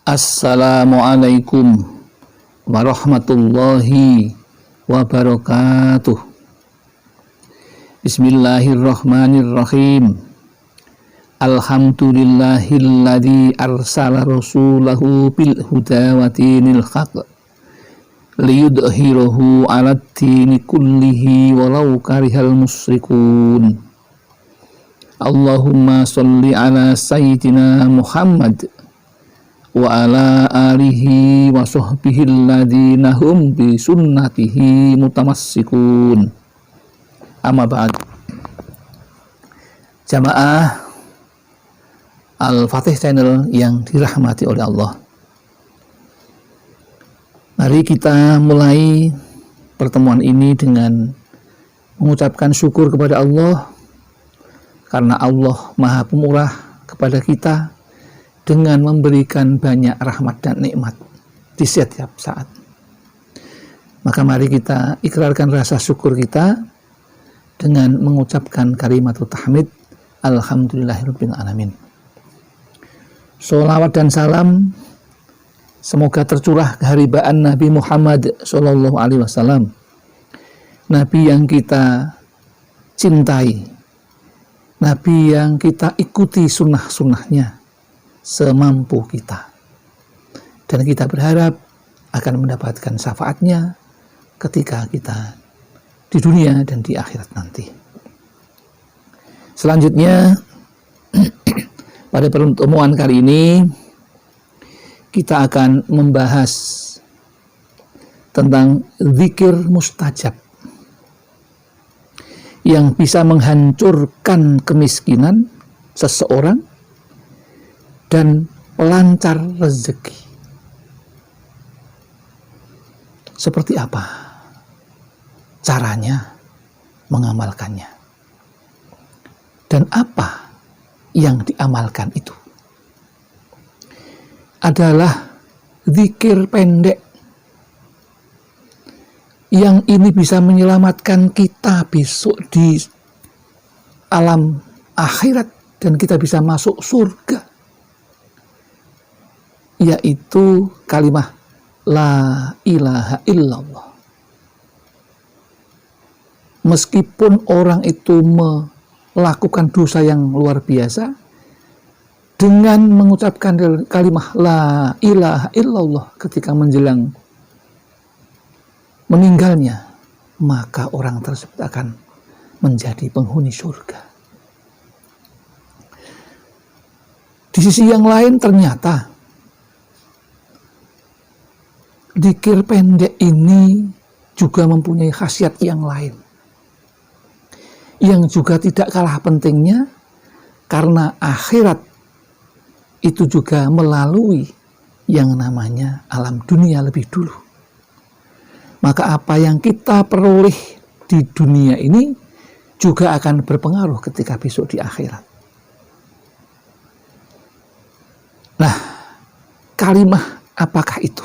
Assalamualaikum warahmatullahi wabarakatuh. Bismillahirrahmanirrahim. Alhamdulillahilladzi arsala rasulahu bil huda wa dinil haq liyudhhirahu 'alad dini kullihi walau karihal musyrikun. Allahumma sholli ala sayyidina Muhammad wa ala alihi wa sahbihi alladhina hum bi sunnatihi mutamassikun. Amma ba'd. Jamaah Al-Fatih Channel yang dirahmati oleh Allah, mari kita mulai pertemuan ini dengan mengucapkan syukur kepada Allah, karena Allah Maha Pemurah kepada kita dengan memberikan banyak rahmat dan nikmat di setiap saat. Maka mari kita ikrarkan rasa syukur kita dengan mengucapkan kalimat tahmid, alhamdulillahirabbil alamin. Sholawat dan salam semoga tercurah keharibaan Nabi Muhammad sallallahu alaihi wasallam, Nabi yang kita cintai, Nabi yang kita ikuti sunnah-sunnahnya semampu kita, dan kita berharap akan mendapatkan syafaatnya ketika kita di dunia dan di akhirat nanti. Selanjutnya pada pertemuan kali ini kita akan membahas tentang zikir mustajab yang bisa menghancurkan kemiskinan seseorang dan pelancar rezeki. Seperti apa caranya mengamalkannya? Dan apa yang diamalkan itu? Adalah zikir pendek yang ini bisa menyelamatkan kita besok di alam akhirat dan kita bisa masuk surga, yaitu kalimah la ilaha illallah. Meskipun orang itu melakukan dosa yang luar biasa, dengan mengucapkan kalimah la ilaha illallah ketika menjelang meninggalnya, maka orang tersebut akan menjadi penghuni surga. Di sisi yang lain ternyata zikir pendek ini juga mempunyai khasiat yang lain, yang juga tidak kalah pentingnya, karena akhirat itu juga melalui yang namanya alam dunia lebih dulu. Maka apa yang kita peroleh di dunia ini juga akan berpengaruh ketika besok di akhirat. Nah, kalimah apakah itu?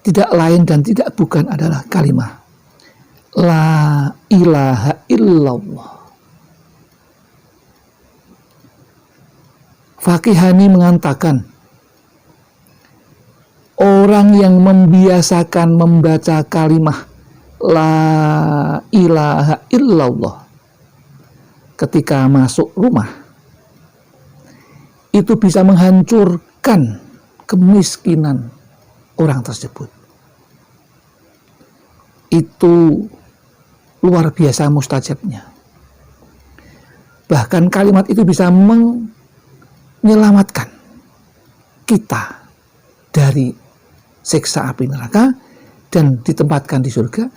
Tidak lain dan tidak bukan adalah kalimah la ilaha illallah. Fakihani mengatakan, orang yang membiasakan membaca kalimah la ilaha illallah ketika masuk rumah, itu bisa menghancurkan kemiskinan orang tersebut. Itu luar biasa mustajabnya. Bahkan kalimat itu bisa menyelamatkan kita dari siksa api neraka dan ditempatkan di surga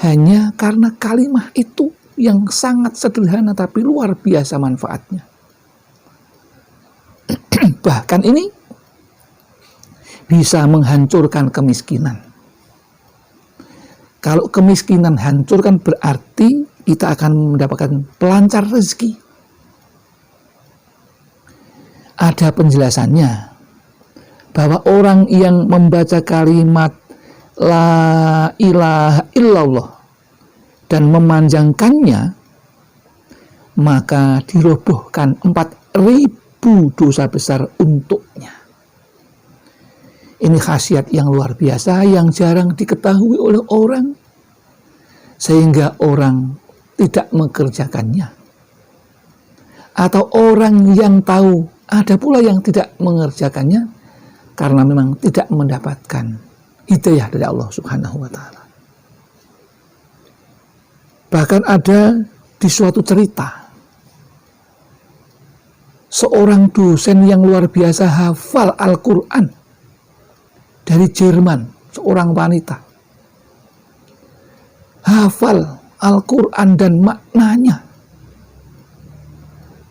hanya karena kalimat itu yang sangat sederhana tapi luar biasa manfaatnya. Bahkan ini bisa menghancurkan kemiskinan. Kalau kemiskinan hancurkan berarti kita akan mendapatkan pelancar rezeki. Ada penjelasannya bahwa orang yang membaca kalimat la ilaha illallah dan memanjangkannya, maka dirobohkan 4.000 dosa besar untuknya. Ini khasiat yang luar biasa yang jarang diketahui oleh orang, sehingga orang tidak mengerjakannya. Atau orang yang tahu, ada pula yang tidak mengerjakannya karena memang tidak mendapatkan hidayah dari Allah Subhanahu wa Ta'ala. Bahkan ada di suatu cerita, seorang dosen yang luar biasa hafal Al-Quran dari Jerman, seorang wanita hafal Al-Quran dan maknanya,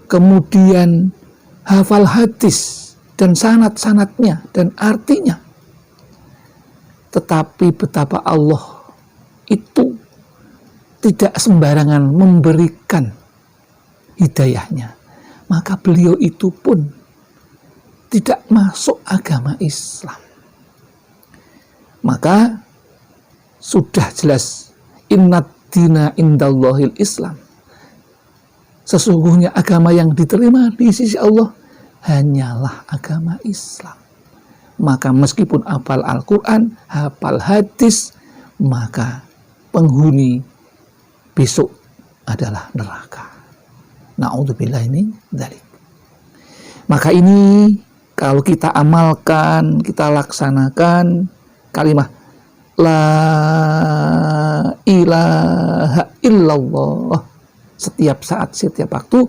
kemudian hafal hadis dan sanad-sanadnya dan artinya, tetapi betapa Allah itu tidak sembarangan memberikan hidayahnya, maka beliau itu pun tidak masuk agama Islam. Maka sudah jelas, innad dina indallahil Islam, sesungguhnya agama yang diterima di sisi Allah hanyalah agama Islam. Maka meskipun hafal Al-Quran, hafal hadis, maka penghuni besok adalah neraka. Na'udzubillah min dzalik. Maka ini kalau kita amalkan, kita laksanakan kalimat la ilaha illallah setiap saat, setiap waktu,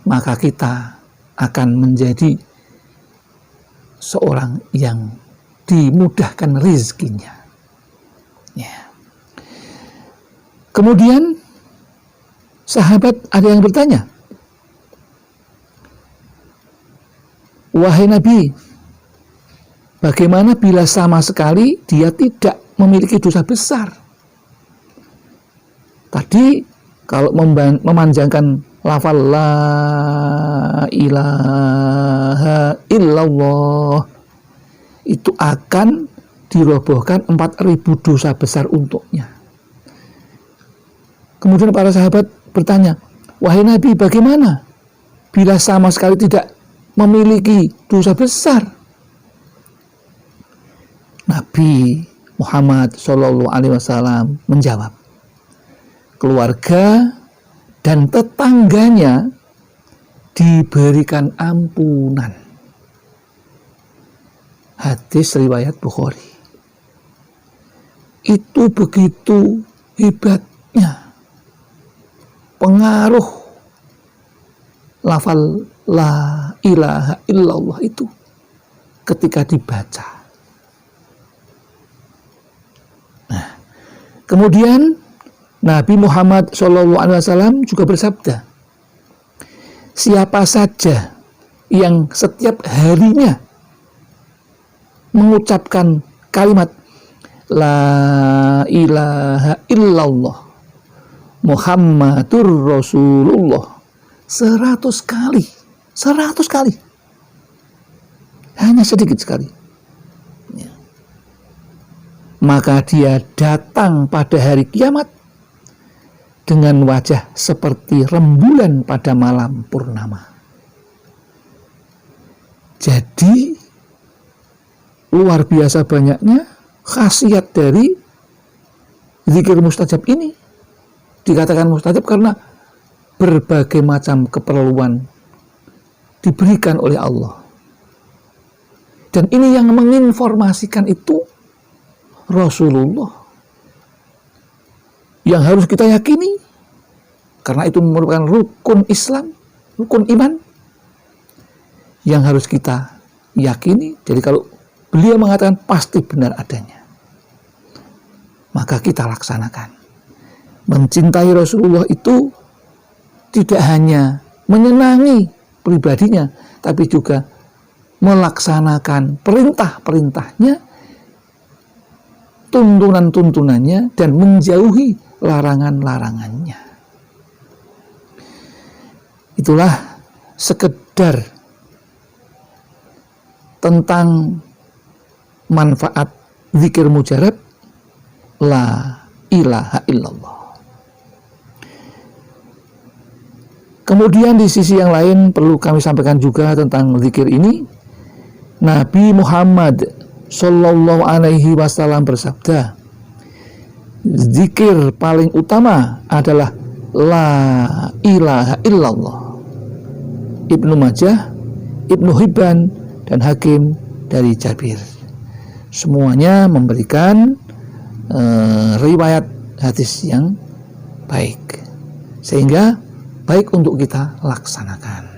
maka kita akan menjadi seorang yang dimudahkan rezekinya. Ya. Kemudian sahabat ada yang bertanya, wahai Nabi, bagaimana bila sama sekali dia tidak memiliki dosa besar? Tadi kalau memanjangkan lafal la ilaha illallah, itu akan dirobohkan 4.000 dosa besar untuknya. Kemudian para sahabat bertanya, wahai Nabi, bagaimana bila sama sekali tidak memiliki dosa besar? Nabi Muhammad SAW menjawab, keluarga dan tetangganya diberikan ampunan. Hadis riwayat Bukhari. Itu begitu hebatnya pengaruh lafal la ilaha illallah itu ketika dibaca. Nah, kemudian Nabi Muhammad SAW juga bersabda, siapa saja yang setiap harinya mengucapkan kalimat la ilaha illallah Muhammadur Rasulullah 100 kali, hanya sedikit sekali, ya, maka dia datang pada hari kiamat dengan wajah seperti rembulan pada malam purnama. Jadi luar biasa banyaknya khasiat dari zikir mustajab ini. Dikatakan mustajab karena berbagai macam keperluan diberikan oleh Allah. Dan ini yang menginformasikan itu Rasulullah, yang harus kita yakini, karena itu merupakan rukun Islam, rukun iman yang harus kita yakini. Jadi kalau beliau mengatakan pasti benar adanya, maka kita laksanakan. Mencintai Rasulullah itu tidak hanya menyenangi pribadinya, tapi juga melaksanakan perintah-perintahnya, tuntunan-tuntunannya, dan menjauhi larangan-larangannya. Itulah sekedar tentang manfaat zikir mujarab la ilaha illallah. Kemudian di sisi yang lain perlu kami sampaikan juga tentang zikir ini. Nabi Muhammad Sallallahu alaihi wasallam bersabda, zikir paling utama adalah la ilaha illallah. Ibnu Majah, Ibnu Hibban, dan Hakim dari Jabir. Semuanya memberikan riwayat hadis yang baik, sehingga baik untuk kita laksanakan.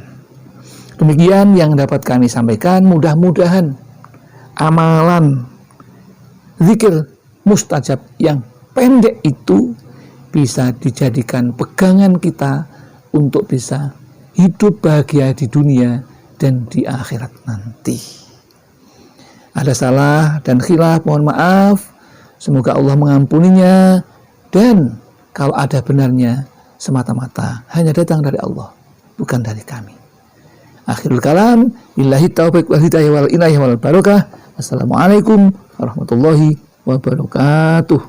Demikian yang dapat kami sampaikan. Mudah-mudahan amalan zikir mustajab yang pendek itu bisa dijadikan pegangan kita untuk bisa hidup bahagia di dunia dan di akhirat nanti. Ada salah dan khilaf, mohon maaf. Semoga Allah mengampuninya, dan kalau ada benarnya semata-mata hanya datang dari Allah, bukan dari kami. Akhirul kalam, billahi taufiq wal hidayah wal inayah wal barakah. Assalamualaikum warahmatullahi wabarakatuh.